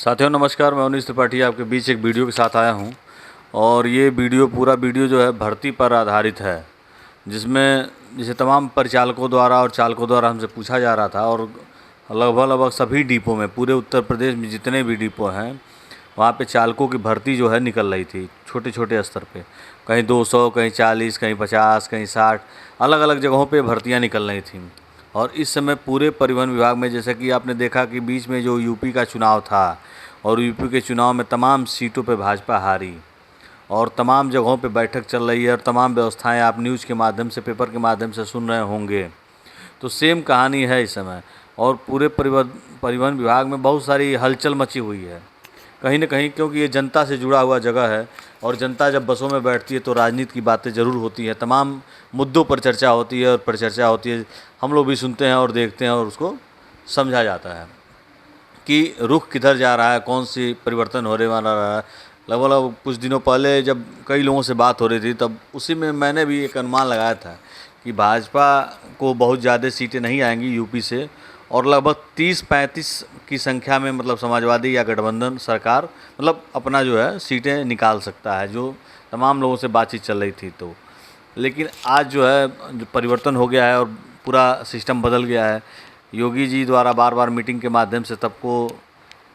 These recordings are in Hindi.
साथियों नमस्कार, मैं अनीश त्रिपाठी आपके बीच एक वीडियो के साथ आया हूं। और ये पूरा वीडियो जो है भर्ती पर आधारित है, जिसमें जैसे तमाम परिचालकों द्वारा और चालकों द्वारा हमसे पूछा जा रहा था। और लगभग सभी डिपो में, पूरे उत्तर प्रदेश में जितने भी डिपो हैं वहाँ पे चालकों की भर्ती जो है निकल रही थी, छोटे छोटे स्तर पे। कहीं 200, कहीं 40, कहीं 50, कहीं 60, अलग अलग जगहों पे भर्तियाँ निकल रही थीं। और इस समय पूरे परिवहन विभाग में, जैसा कि आपने देखा कि बीच में जो यूपी का चुनाव था, और यूपी के चुनाव में तमाम सीटों पे भाजपा हारी, और तमाम जगहों पे बैठक चल रही है, और तमाम व्यवस्थाएं आप न्यूज़ के माध्यम से, पेपर के माध्यम से सुन रहे होंगे। तो सेम कहानी है इस समय। और पूरे परिवहन विभाग में बहुत सारी हलचल मची हुई है कहीं ना कहीं, क्योंकि ये जनता से जुड़ा हुआ जगह है। और जनता जब बसों में बैठती है तो राजनीति की बातें ज़रूर होती हैं, तमाम मुद्दों पर चर्चा होती है और परिचर्चा होती है। हम लोग भी सुनते हैं और देखते हैं, और उसको समझा जाता है कि रुख किधर जा रहा है, कौन सी परिवर्तन होने वाला रहा है। लगभग कुछ दिनों पहले जब कई लोगों से बात हो रही थी, तब उसी में मैंने भी एक अनुमान लगाया था कि भाजपा को बहुत ज़्यादा सीटें नहीं आएंगी यूपी से, और लगभग 30-35 की संख्या में, मतलब समाजवादी या गठबंधन सरकार मतलब अपना जो है सीटें निकाल सकता है, जो तमाम लोगों से बातचीत चल रही थी। तो लेकिन आज जो है जो परिवर्तन हो गया है और पूरा सिस्टम बदल गया है। योगी जी द्वारा बार बार मीटिंग के माध्यम से सबको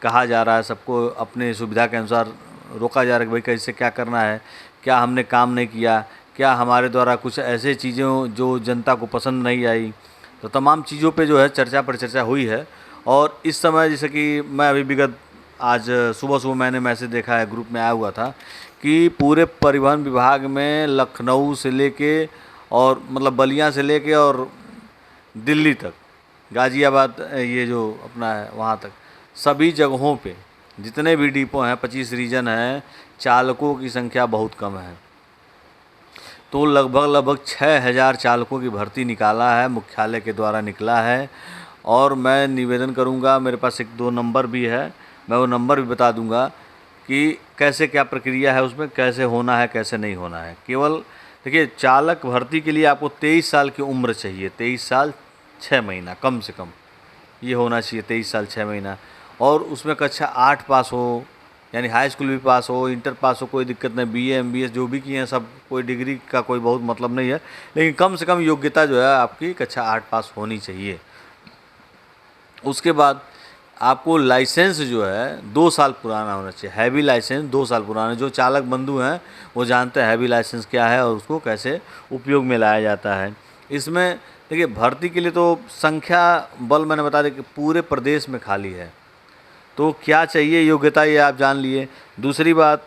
कहा जा रहा है, सबको अपने सुविधा के अनुसार रोका जा रहा है कि भाई कैसे क्या करना है, क्या हमने काम नहीं किया, क्या हमारे द्वारा कुछ ऐसे चीज़ें जो जनता को पसंद नहीं आई। तो तमाम चीज़ों पे जो है चर्चा पर चर्चा हुई है। और इस समय जैसे कि मैं अभी विगत आज सुबह मैंने मैसेज देखा है, ग्रुप में आया हुआ था कि पूरे परिवहन विभाग में लखनऊ से लेके, और मतलब बलिया से लेके और दिल्ली तक, गाज़ियाबाद ये जो अपना है वहाँ तक, सभी जगहों पे जितने भी डिपो हैं, 25 रीजन हैं, चालकों की संख्या बहुत कम है। तो लगभग 6000 चालकों की भर्ती निकाला है, मुख्यालय के द्वारा निकला है। और मैं निवेदन करूंगा, मेरे पास 1-2 नंबर भी है, मैं वो नंबर भी बता दूंगा कि कैसे क्या प्रक्रिया है, उसमें कैसे होना है, कैसे नहीं होना है। केवल देखिए, चालक भर्ती के लिए आपको 23 साल की उम्र चाहिए, 23 साल 6 महीना कम से कम ये होना चाहिए, 23 साल 6 महीना। और उसमें कक्षा 8 पास हो, यानी हाई स्कूल भी पास हो, इंटर पास हो, कोई दिक्कत नहीं। बीए एमबीए जो भी किए हैं सब, कोई डिग्री का कोई बहुत मतलब नहीं है, लेकिन कम से कम योग्यता जो है आपकी कक्षा 8 पास होनी चाहिए। उसके बाद आपको लाइसेंस जो है 2 साल पुराना होना चाहिए, हैवी लाइसेंस 2 साल पुराना। जो चालक बंधु हैं वो जानते हैं हैवी लाइसेंस क्या है और उसको कैसे उपयोग में लाया जाता है। इसमें देखिए, भर्ती के लिए तो संख्या बल मैंने बता दिया कि पूरे प्रदेश में खाली है। तो क्या चाहिए योग्यता, ये आप जान लिए। दूसरी बात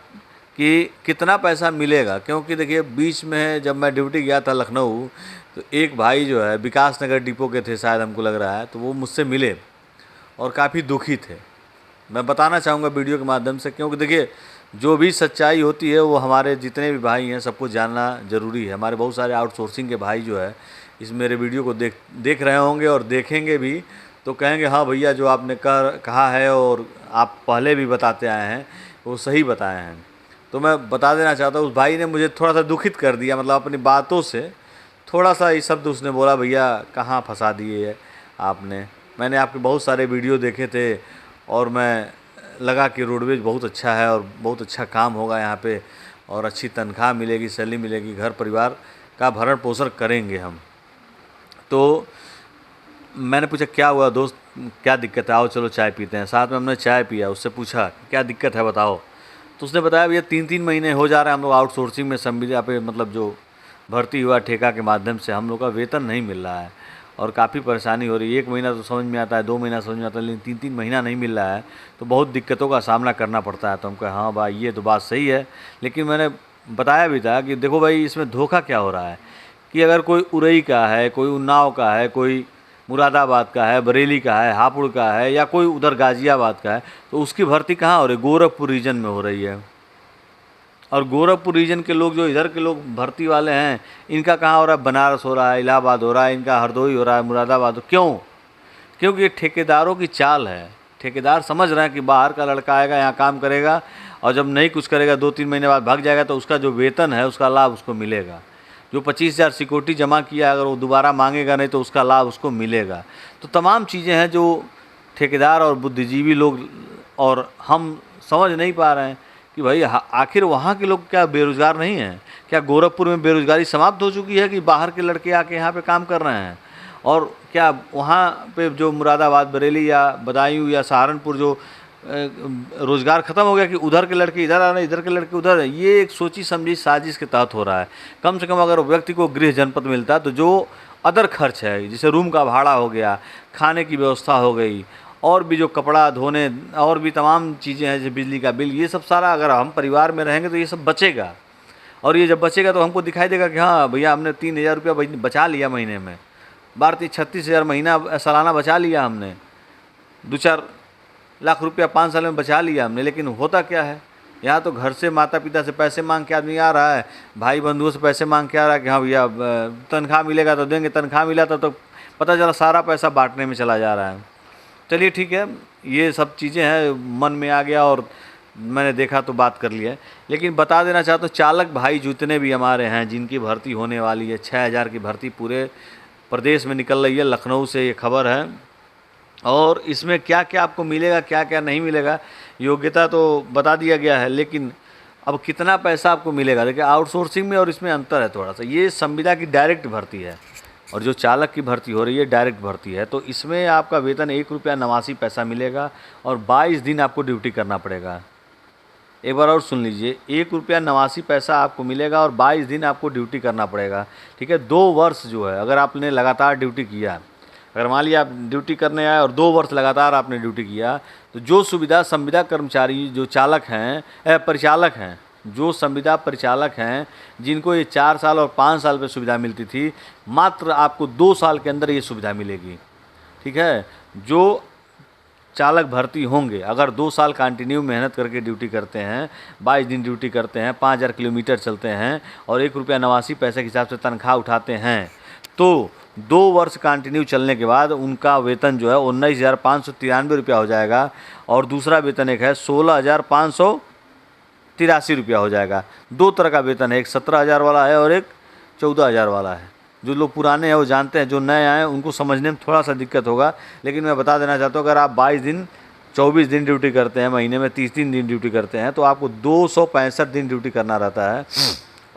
कि कितना पैसा मिलेगा, क्योंकि देखिए बीच में जब मैं ड्यूटी गया था लखनऊ, तो एक भाई जो है विकास नगर डिपो के थे शायद, हमको लग रहा है, तो वो मुझसे मिले और काफ़ी दुखी थे। मैं बताना चाहूँगा वीडियो के माध्यम से, क्योंकि देखिए जो भी सच्चाई होती है वो हमारे जितने भी भाई हैं सबको जानना ज़रूरी है। हमारे बहुत सारे आउटसोर्सिंग के भाई जो है इस मेरे वीडियो को देख रहे होंगे और देखेंगे भी, तो कहेंगे हाँ भैया, जो आपने कहा है और आप पहले भी बताते आए हैं वो सही बताए हैं। तो मैं बता देना चाहता हूँ, उस भाई ने मुझे थोड़ा सा दुखित कर दिया, मतलब अपनी बातों से थोड़ा सा ये शब्द उसने बोला, भैया कहाँ फंसा दिए है आपने। मैंने आपके बहुत सारे वीडियो देखे थे और मैं लगा कि रोडवेज बहुत अच्छा है और बहुत अच्छा काम होगा यहाँ पे, और अच्छी तनख्वाह मिलेगी, सैलरी मिलेगी, घर परिवार का भरण पोषण करेंगे हम। तो मैंने पूछा क्या हुआ दोस्त, क्या दिक्कत है, आओ चलो चाय पीते हैं। साथ में हमने चाय पिया, उससे पूछा क्या दिक्कत है बताओ। तो उसने बताया भैया 3-3 महीने हो जा रहा है हम लोग आउटसोर्सिंग में संविदा पे, मतलब जो भर्ती हुआ ठेका के माध्यम से, हम लोग का वेतन नहीं मिल रहा है और काफ़ी परेशानी हो रही है। 1 महीना तो समझ में आता है, 2 महीना समझ में आता है, लेकिन 3-3 महीना नहीं मिल रहा है, तो बहुत दिक्कतों का सामना करना पड़ता है। तो हम कहे हाँ भाई ये तो बात सही है, लेकिन मैंने बताया भी था कि देखो भाई इसमें धोखा क्या हो रहा है कि अगर कोई उरई का है, कोई उन्नाव का है, कोई मुरादाबाद का है, बरेली का है, हापुड़ का है, या कोई उधर गाज़ियाबाद का है, तो उसकी भर्ती कहाँ हो रही है? गोरखपुर रीजन में हो रही है। और गोरखपुर रीजन के लोग, जो इधर के लोग भर्ती वाले हैं, इनका कहाँ हो रहा है? बनारस हो रहा है, इलाहाबाद हो रहा है, इनका हरदोई हो रहा है, मुरादाबाद। क्यों? क्योंकि ये ठेकेदारों की चाल है। ठेकेदार समझ रहे हैं कि बाहर का लड़का आएगा, यहाँ काम करेगा, और जब नहीं कुछ करेगा 2-3 महीने बाद भाग जाएगा, तो उसका जो वेतन है उसका लाभ उसको मिलेगा। जो 25,000 सिक्योरिटी जमा किया, अगर वो दोबारा मांगेगा नहीं तो उसका लाभ उसको मिलेगा। तो तमाम चीज़ें हैं जो ठेकेदार और बुद्धिजीवी लोग और हम समझ नहीं पा रहे हैं कि भाई आखिर वहाँ के लोग क्या बेरोज़गार नहीं हैं? क्या गोरखपुर में बेरोज़गारी समाप्त हो चुकी है कि बाहर के लड़के आके यहाँ पे काम कर रहे हैं? और क्या वहाँ पे जो मुरादाबाद, बरेली या बदायूं या सहारनपुर जो रोज़गार ख़त्म हो गया कि उधर के लड़के इधर आ रहे हैं, इधर के लड़के उधर? ये एक सोची समझी साजिश के तहत हो रहा है। कम से कम अगर व्यक्ति को गृह जनपद मिलता तो जो अदर खर्च है, जैसे रूम का भाड़ा हो गया, खाने की व्यवस्था हो गई, और भी जो कपड़ा धोने और भी तमाम चीज़ें हैं, जैसे बिजली का बिल, ये सब सारा अगर हम परिवार में रहेंगे तो ये सब बचेगा। और ये जब बचेगा तो हमको दिखाई देगा कि हाँ भैया, हमने 3,000 रुपया बचा लिया महीने में, 32-36,000 महीना सालाना बचा लिया हमने, 2-4 लाख रुपया 5 साल में बचा लिया हमने। लेकिन होता क्या है, यहाँ तो घर से माता पिता से पैसे मांग के आदमी आ रहा है, भाई बंधुओं से पैसे मांग के आ रहा है कि हाँ भैया तनख्वाह मिलेगा तो देंगे, तनख्वाह मिला तो पता चला सारा पैसा बांटने में चला जा रहा है। चलिए ठीक है, ये सब चीज़ें हैं, मन में आ गया और मैंने देखा तो बात कर लिया। लेकिन बता देना चाहता हूँ, चालक भाई जितने भी हमारे हैं जिनकी भर्ती होने वाली है, 6,000 की भर्ती पूरे प्रदेश में निकल रही है, लखनऊ से ये खबर है। और इसमें क्या क्या आपको मिलेगा, क्या क्या नहीं मिलेगा, योग्यता तो बता दिया गया है, लेकिन अब कितना पैसा आपको मिलेगा, देखिए आउटसोर्सिंग में और इसमें अंतर है थोड़ा सा। ये संविदा की डायरेक्ट भर्ती है और जो चालक की भर्ती हो रही है डायरेक्ट भर्ती है। तो इसमें आपका वेतन 1 रुपया 89 पैसा मिलेगा और 22 दिन आपको ड्यूटी करना पड़ेगा। एक बार और सुन लीजिए, 1 रुपया 89 पैसा आपको मिलेगा और 22 दिन आपको ड्यूटी करना पड़ेगा। ठीक है, 2 वर्ष जो है, अगर आपने लगातार ड्यूटी किया, अगर मान लिया आप ड्यूटी करने आए और 2 वर्ष लगातार आपने ड्यूटी किया, तो जो सुविधा संविदा कर्मचारी जो चालक हैं, परिचालक हैं, जो संविदा परिचालक हैं, जिनको ये 4 साल और 5 साल पे सुविधा मिलती थी, मात्र आपको 2 साल के अंदर ये सुविधा मिलेगी। ठीक है, जो चालक भर्ती होंगे, अगर 2 साल कंटिन्यू मेहनत करके ड्यूटी करते हैं, 22 दिन ड्यूटी करते हैं, 5,000 किलोमीटर चलते हैं और 1 रुपया 89 पैसे के हिसाब से तनख्वाह उठाते हैं, तो 2 वर्ष कंटिन्यू चलने के बाद उनका वेतन जो है 19,593 रुपया हो जाएगा। और दूसरा वेतन एक है 16,583 रुपया हो जाएगा। 2 तरह का वेतन है, एक 17,000 वाला है और एक 14,000 वाला है। जो लोग पुराने हैं वो जानते हैं, जो नए आए हैं उनको समझने में थोड़ा सा दिक्कत होगा, लेकिन मैं बता देना चाहता हूँ, अगर आप 22 दिन 24 दिन ड्यूटी करते हैं, महीने में 30 दिन ड्यूटी करते हैं, तो आपको 265 दिन ड्यूटी करना रहता है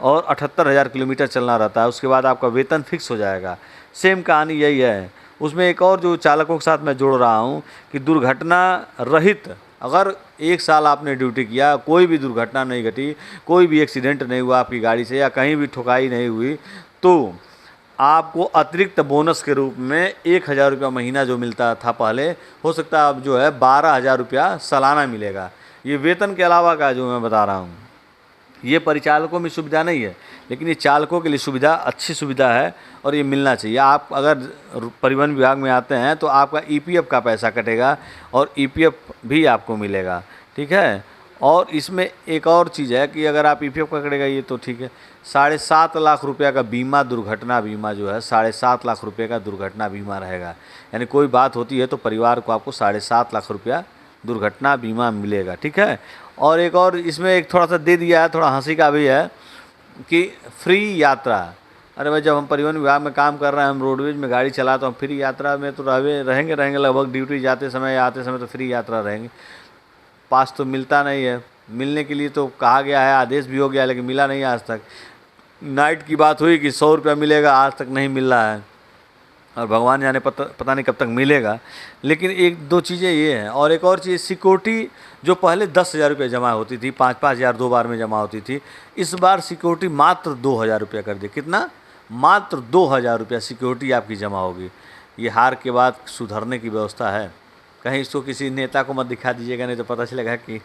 और 78,000 किलोमीटर चलना रहता है। उसके बाद आपका वेतन फिक्स हो जाएगा। सेम कहानी यही है। उसमें एक और जो चालकों के साथ मैं जोड़ रहा हूँ कि दुर्घटना रहित, अगर 1 साल आपने ड्यूटी किया, कोई भी दुर्घटना नहीं घटी, कोई भी एक्सीडेंट नहीं हुआ आपकी गाड़ी से या कहीं भी ठुकाई नहीं हुई, तो आपको अतिरिक्त बोनस के रूप में 1,000 रुपया महीना जो मिलता था पहले, हो सकता है अब जो है 12,000 रुपया सालाना मिलेगा। ये वेतन के अलावा का जो मैं बता रहा हूँ, ये परिचालकों में सुविधा नहीं है, लेकिन ये चालकों के लिए सुविधा, अच्छी सुविधा है और ये मिलना चाहिए। आप अगर परिवहन विभाग में आते हैं तो आपका EPF का पैसा कटेगा और EPF भी आपको मिलेगा। ठीक है, और इसमें एक और चीज़ है कि अगर आप EPF का कटेगा ये तो ठीक है, 7.5 लाख रुपया का बीमा, दुर्घटना बीमा जो है 7.5 लाख रुपये का दुर्घटना बीमा रहेगा। यानी कोई बात होती है तो परिवार को आपको 7.5 लाख रुपया दुर्घटना बीमा मिलेगा। ठीक है, और एक और इसमें एक थोड़ा सा दे दिया है, थोड़ा हंसी का भी है कि फ्री यात्रा। अरे भाई, जब हम परिवहन विभाग में काम कर रहे हैं, हम रोडवेज में गाड़ी चलाते हैं, फ्री यात्रा में तो रहेंगे लगभग, ड्यूटी जाते समय या आते समय तो फ्री यात्रा रहेंगे। पास तो मिलता नहीं है, मिलने के लिए तो कहा गया है, आदेश भी हो गया, लेकिन मिला नहीं आज तक। नाइट की बात हुई कि 100 रुपया मिलेगा, आज तक नहीं मिल रहा है और भगवान जाने पता नहीं कब तक मिलेगा। लेकिन 1-2 चीज़ें ये हैं, और एक और चीज़, सिक्योरिटी जो पहले 10,000 रुपये जमा होती थी, 5-5 हज़ार 2 बार में जमा होती थी, इस बार सिक्योरिटी मात्र 2,000 रुपया कर दी। कितना? मात्र 2,000 रुपया सिक्योरिटी आपकी जमा होगी। ये हार के बाद सुधरने की व्यवस्था है। कहीं इसको किसी नेता को मत दिखा दीजिएगा, नहीं तो पता चलेगा कि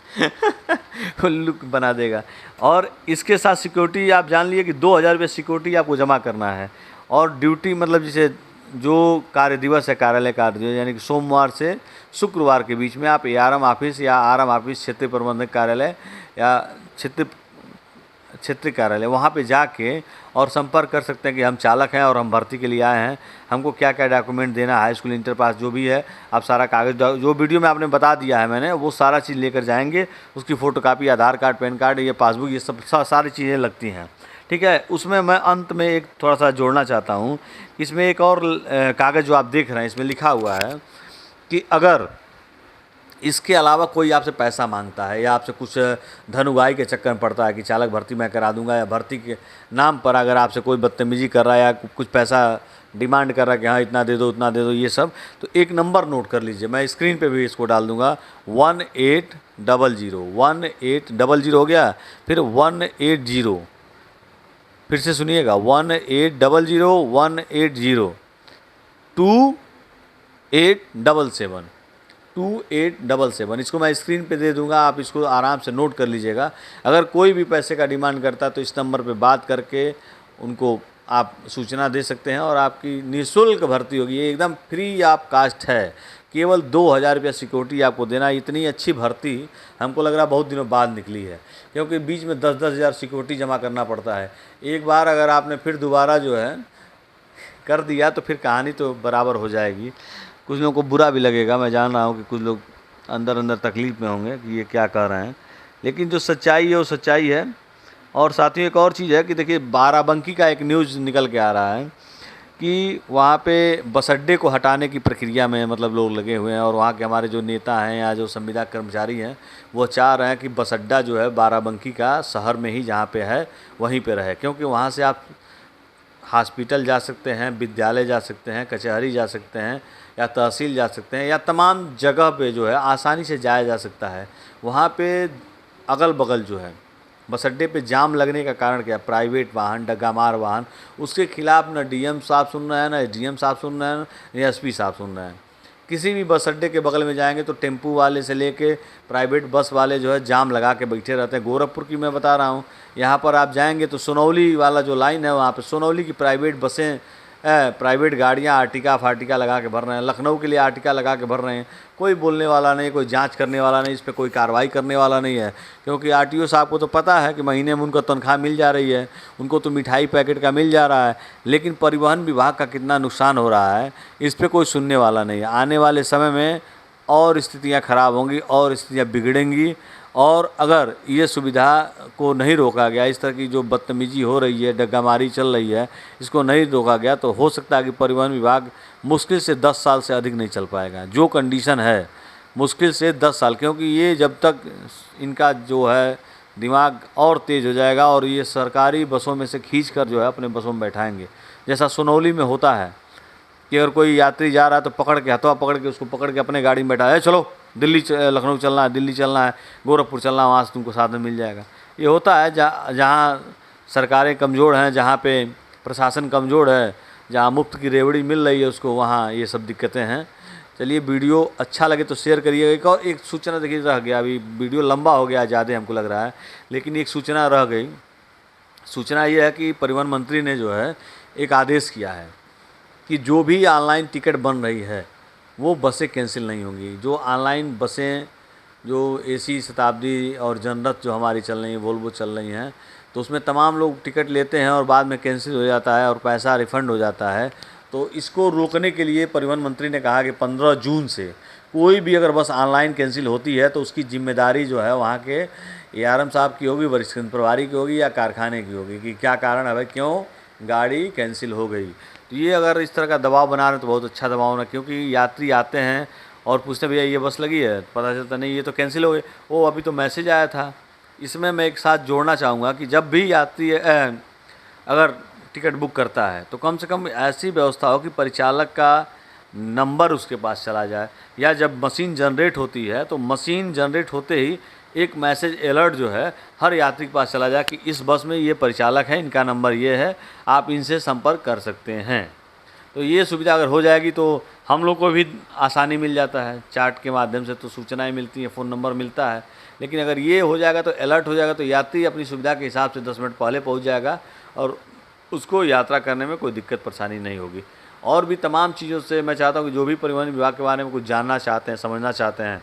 लुक बना देगा। और इसके साथ सिक्योरिटी आप जान लिए कि 2,000 रुपये सिक्योरिटी आपको जमा करना है। और ड्यूटी मतलब जैसे जो कार्य दिवस है, कार्यालय कार्य दिवस, यानी कि सोमवार से शुक्रवार के बीच में आप ARM ऑफिस या RM ऑफिस, क्षेत्रीय प्रबंधक कार्यालय या क्षेत्रीय कार्यालय, वहाँ पे जाके और संपर्क कर सकते हैं कि हम चालक हैं और हम भर्ती के लिए आए हैं, हमको क्या क्या डॉक्यूमेंट देना है, हाई स्कूल, इंटर पास जो भी है, आप सारा कागज़ जो वीडियो में आपने बता दिया है मैंने, वो सारा चीज़ लेकर जाएंगे। उसकी फ़ोटोकॉपी, आधार कार्ड, पैन कार्ड, ये पासबुक, ये सब सारी चीज़ें लगती हैं। ठीक है, उसमें मैं अंत में एक थोड़ा सा जोड़ना चाहता हूँ। इसमें एक और कागज़ जो आप देख रहे हैं, इसमें लिखा हुआ है कि अगर इसके अलावा कोई आपसे पैसा मांगता है या आपसे कुछ धन उगाही के चक्कर में पड़ता है कि चालक भर्ती मैं करा दूंगा, या भर्ती के नाम पर अगर आपसे कोई बदतमीजी कर रहा है या कुछ पैसा डिमांड कर रहा है कि हाँ इतना दे दो उतना दे दो, ये सब, तो एक नंबर नोट कर लीजिए, मैं स्क्रीन पे भी इसको डाल दूंगा, 1800 1800 हो गया, फिर 180, फिर से सुनिएगा, 1800 2877 2877। इसको मैं स्क्रीन पे दे दूंगा, आप इसको आराम से नोट कर लीजिएगा। अगर कोई भी पैसे का डिमांड करता है तो इस नंबर पे बात करके उनको आप सूचना दे सकते हैं और आपकी निःशुल्क भर्ती होगी। ये एकदम फ्री ऑफ कास्ट है, केवल 2000 रुपया सिक्योरिटी आपको देना। इतनी अच्छी भर्ती हमको लग रहा है बहुत दिनों बाद निकली है, क्योंकि बीच में 10-10 हज़ार सिक्योरिटी जमा करना पड़ता है। एक बार अगर आपने फिर दोबारा जो है कर दिया तो फिर कहानी तो बराबर हो जाएगी। कुछ लोगों को बुरा भी लगेगा, मैं जान रहा हूँ कि कुछ लोग अंदर अंदर तकलीफ़ में होंगे कि ये क्या कह रहे हैं, लेकिन जो सच्चाई है वो सच्चाई है। और साथ ही एक और चीज़ है कि देखिए, बाराबंकी का एक न्यूज़ निकल के आ रहा है कि वहाँ पे बस अड्डे को हटाने की प्रक्रिया में मतलब लोग लगे हुए हैं, और वहाँ के हमारे जो नेता हैं या जो संविदा कर्मचारी हैं वो चाह रहे हैं कि बस अड्डा जो है बाराबंकी का शहर में ही जहाँ पे है वहीं पे रहे, क्योंकि वहाँ से आप हॉस्पिटल जा सकते हैं, विद्यालय जा सकते हैं, कचहरी जा सकते हैं, या तहसील जा सकते हैं, या तमाम जगह पे जो है आसानी से जाया जा सकता है। वहाँ पे अगल बगल जो है बस अड्डे पे जाम लगने का कारण क्या? प्राइवेट वाहन, डग्गामार वाहन, उसके खिलाफ न डीएम साहब सुन रहे हैं, ना डीएम साहब सुन रहे हैं, ना एसपी साहब सुन रहे हैं। किसी भी बस अड्डे के बगल में जाएंगे तो टेम्पू वाले से लेके प्राइवेट बस वाले जो है जाम लगा के बैठे रहते हैं। गोरखपुर की मैं बता रहा हूँ, यहाँ पर आप जाएंगे तो सोनौली वाला जो लाइन है वहाँ पे सोनौली की प्राइवेट बसें, प्राइवेट गाड़ियाँ आर्टिका फार्टिका लगा के भर रहे हैं। लखनऊ के लिए आर्टिका लगा के भर रहे हैं। कोई बोलने वाला नहीं, कोई जांच करने वाला नहीं, इस पर कोई कार्रवाई करने वाला नहीं है, क्योंकि आरटीओ साहब को तो पता है कि महीने में उनको तनख्वाह मिल जा रही है, उनको तो मिठाई पैकेट का मिल जा रहा है, लेकिन परिवहन विभाग का कितना नुकसान हो रहा है इस पर कोई सुनने वाला नहीं है। आने वाले समय में और स्थितियाँ खराब होंगी और स्थितियाँ बिगड़ेंगी, और अगर ये सुविधा को नहीं रोका गया, इस तरह की जो बदतमीजी हो रही है, डग्गामारी चल रही है, इसको नहीं रोका गया तो हो सकता है कि परिवहन विभाग मुश्किल से 10 साल से अधिक नहीं चल पाएगा। जो कंडीशन है मुश्किल से 10 साल, क्योंकि ये जब तक इनका जो है दिमाग और तेज़ हो जाएगा और ये सरकारी बसों में से खींच कर जो है अपने बसों में बैठाएंगे, जैसा सोनौली में होता है कि अगर कोई यात्री जा रहा है तो पकड़ के, हथवा पकड़ के उसको पकड़ के अपने गाड़ी में बैठा है, चलो दिल्ली लखनऊ चलना है, दिल्ली चलना है, गोरखपुर चलना है, वहाँ से तुमको साधन मिल जाएगा। ये होता है जहाँ सरकारें कमज़ोर हैं, जहाँ पे प्रशासन कमज़ोर है, जहाँ मुफ्त की रेवड़ी मिल रही है उसको, वहाँ ये सब दिक्कतें हैं। चलिए, वीडियो अच्छा लगे तो शेयर करिएगा। एक और एक सूचना देखिए रह गया, अभी वीडियो लंबा हो गया ज़्यादा हमको लग रहा है, लेकिन एक सूचना रह गई। सूचना ये है कि परिवहन मंत्री ने जो है एक आदेश किया है कि जो भी ऑनलाइन टिकट बन रही है वो बसें कैंसिल नहीं होंगी। जो ऑनलाइन बसें, जो एसी शताब्दी और जनरत जो हमारी चल रही हैं, वोल्वो चल रही हैं, तो उसमें तमाम लोग टिकट लेते हैं और बाद में कैंसिल हो जाता है और पैसा रिफ़ंड हो जाता है। तो इसको रोकने के लिए परिवहन मंत्री ने कहा कि 15 जून से कोई भी अगर बस ऑनलाइन कैंसिल होती है तो उसकी जिम्मेदारी जो है वहाँ के एआरएम साहब की होगी, वरिष्ठ प्रभारी की होगी या कारखाने की होगी कि क्या कारण है भाई, क्यों गाड़ी कैंसिल हो गई। तो ये अगर इस तरह का दबाव बना रहे हैं तो बहुत अच्छा दबाव ना, क्योंकि यात्री आते हैं और पूछते भैया ये बस लगी है, पता चलता नहीं ये तो कैंसिल हो गई, वो अभी तो मैसेज आया था। इसमें मैं एक साथ जोड़ना चाहूँगा कि जब भी यात्री अगर टिकट बुक करता है तो कम से कम ऐसी व्यवस्था हो कि परिचालक का नंबर उसके पास चला जाए, या जब मशीन जनरेट होती है तो मशीन जनरेट होते ही एक मैसेज अलर्ट जो है हर यात्री के पास चला जाए कि इस बस में ये परिचालक है, इनका नंबर ये है, आप इनसे संपर्क कर सकते हैं। तो ये सुविधा अगर हो जाएगी तो हम लोग को भी आसानी मिल जाता है, चार्ट के माध्यम से तो सूचनाएं मिलती हैं, फ़ोन नंबर मिलता है। लेकिन अगर ये हो जाएगा तो अलर्ट हो जाएगा तो यात्री अपनी सुविधा के हिसाब से 10 मिनट पहले पहुँच जाएगा और उसको यात्रा करने में कोई दिक्कत परेशानी नहीं होगी। और भी तमाम चीज़ों से मैं चाहता हूँ कि जो भी परिवहन विभाग के बारे में कुछ जानना चाहते हैं, समझना चाहते हैं,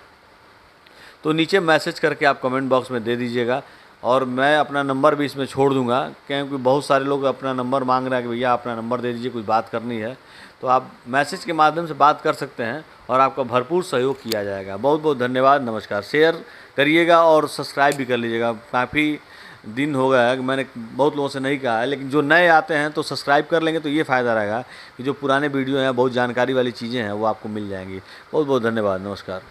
तो नीचे मैसेज करके आप कमेंट बॉक्स में दे दीजिएगा, और मैं अपना नंबर भी इसमें छोड़ दूंगा, क्योंकि बहुत सारे लोग अपना नंबर मांग रहे हैं कि भैया अपना नंबर दे दीजिए, कुछ बात करनी है। तो आप मैसेज के माध्यम से बात कर सकते हैं और आपका भरपूर सहयोग किया जाएगा। बहुत बहुत धन्यवाद, नमस्कार। शेयर करिएगा और सब्सक्राइब भी कर लीजिएगा। काफ़ी दिन हो गया है कि मैंने बहुत लोगों से नहीं कहा है, लेकिन जो नए आते हैं तो सब्सक्राइब कर लेंगे तो ये फ़ायदा रहेगा कि जो पुराने वीडियो हैं, बहुत जानकारी वाली चीज़ें हैं, वो आपको मिल जाएंगी। बहुत बहुत धन्यवाद, नमस्कार।